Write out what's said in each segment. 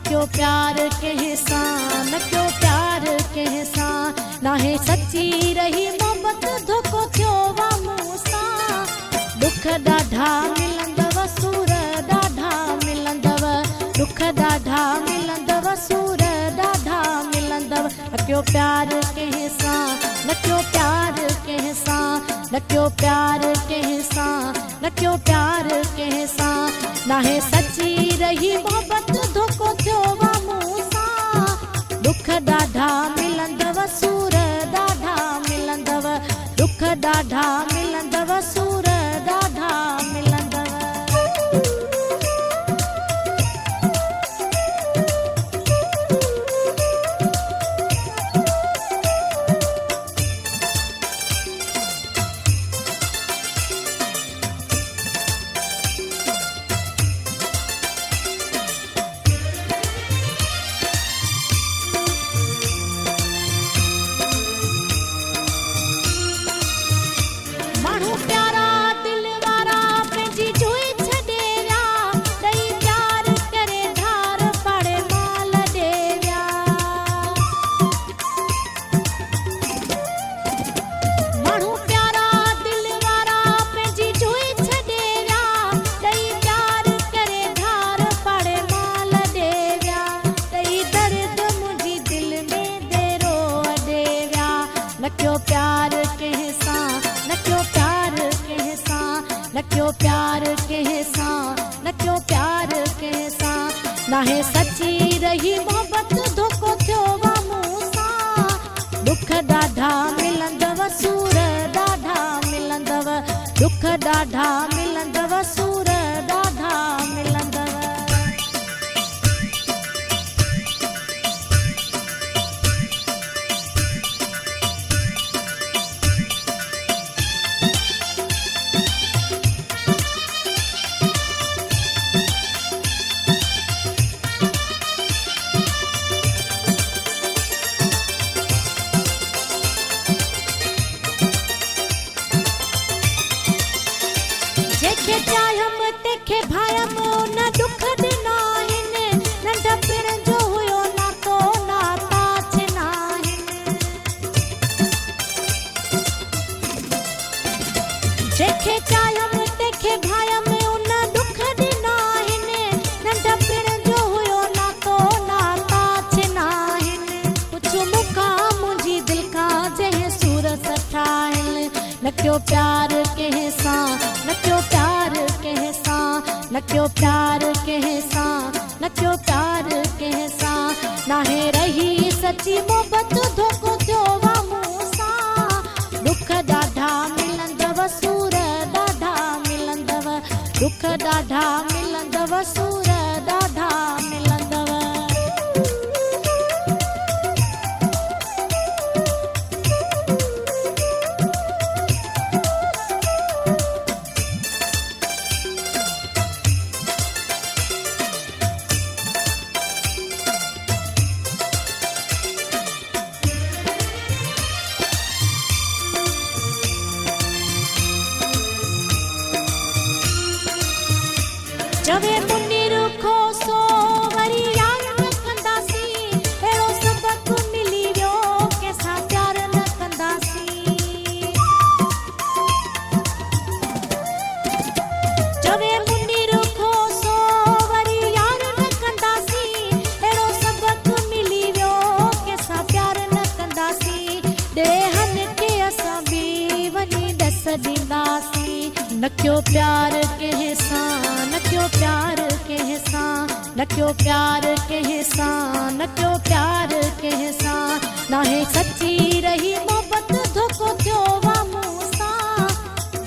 क्यों प्यार कंहिंसां, न क्यों प्यार कंहिंसां, नाहे सच्ची रही मोहब्बत धोखो थियो वा मूंसां। दुख ॾाढा मिलंदव सूर ॾाढा मिलंदव, दुख ॾाढा मिलंदव सूर ॾाढा मिलंदव। न क्यों प्यार कंहिंसां, न क्यों प्यार कंहिंसां, न क्यों प्यार कंहिंसां, न क्यों प्यार कंहिंसां, नाहे सच्ची रही मोहब्बत धोखो थियो वा मूंसां। दुख ॾाढा मिलंदव सूर ॾाढा मिलंदव, दुख ॾाढा मिलंदव सूर ॾाढा मिलंदव। न क्यों प्यार कंहिंसां, न क्यों प्यार कंहिंसां, न क्यों प्यार कंहिंसां, न क्यों प्यार कंहिंसां, नाहे सच्ची रही मोहब्बत धोखो थियो वा मूंसां। दुख ॾाढा मिलंदव सूर ॾाढा मिलंदव, दुख ॾाढा मिलंदव सूर ॾाढा मिलंदव। जेके चाहियम तेखे भायम न दुख ॾिना आहिनि, नंढपिण जो हुयो नातो नाता छिना आहिनि। जेके चाहियम तेखे भायम न दुख ॾिना आहिनि, नंढपिण जो हुयो नातो नाता छिना आहिनि। पुछो मूंखां मुंहिंजी दिलि खां जंहिं सूरत ठाहिनि। न क्यों प्यार कंहिंसां, न क्यों प्यार कंहिंसां, न क्यों प्यार कंहिंसां, न क्यों प्यार कंहिंसां, नाहे रही सच्ची मोहब्बत धोखो थियो वा मूंसां। दुख ॾाढा मिलंदव सूर ॾाढा मिलंदव, दुख ॾाढा मिलंदव सूर ॾाढा मिलंदव। चवे मुन्नी रुखो सो वरी यार न कंदासीं, अहिड़ो सबक मिली वियो कंहिंसां प्यार न कंदासीं। चवे मुन्नी रुखो सो वरी यार न कंदासीं, अहिड़ो सबक मिली वियो कंहिंसां प्यार न कंदासीं। ॾेहन खे असां बि वञी ॾस ॾींदासीं। न क्यों प्यार कंहिंसां, न क्यों प्यार कंहिंसां, न क्यों प्यार कंहिंसां, न क्यों प्यार कंहिंसां, नाहे सच्ची रही मोहब्बत धोखो थियो वा मूंसां।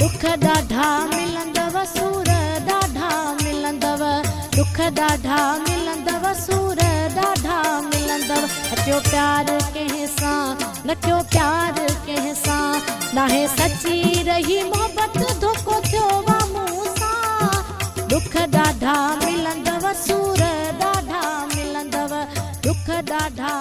दुख ॾाढा मिलंदव सूर ॾाढा मिलंदव, दुख ॾाढा मिलंदव सूर ॾाढा मिलंदव। न क्यों प्यार कंहिंसां, न क्यों प्यार कंहिंसां, नाहे सच्ची रही मोहब्बत धोखो थियो वा मूंसां। दुख ॾाढा मिलंदव सूर ॾाढा मिलंदव, दुख ॾाढा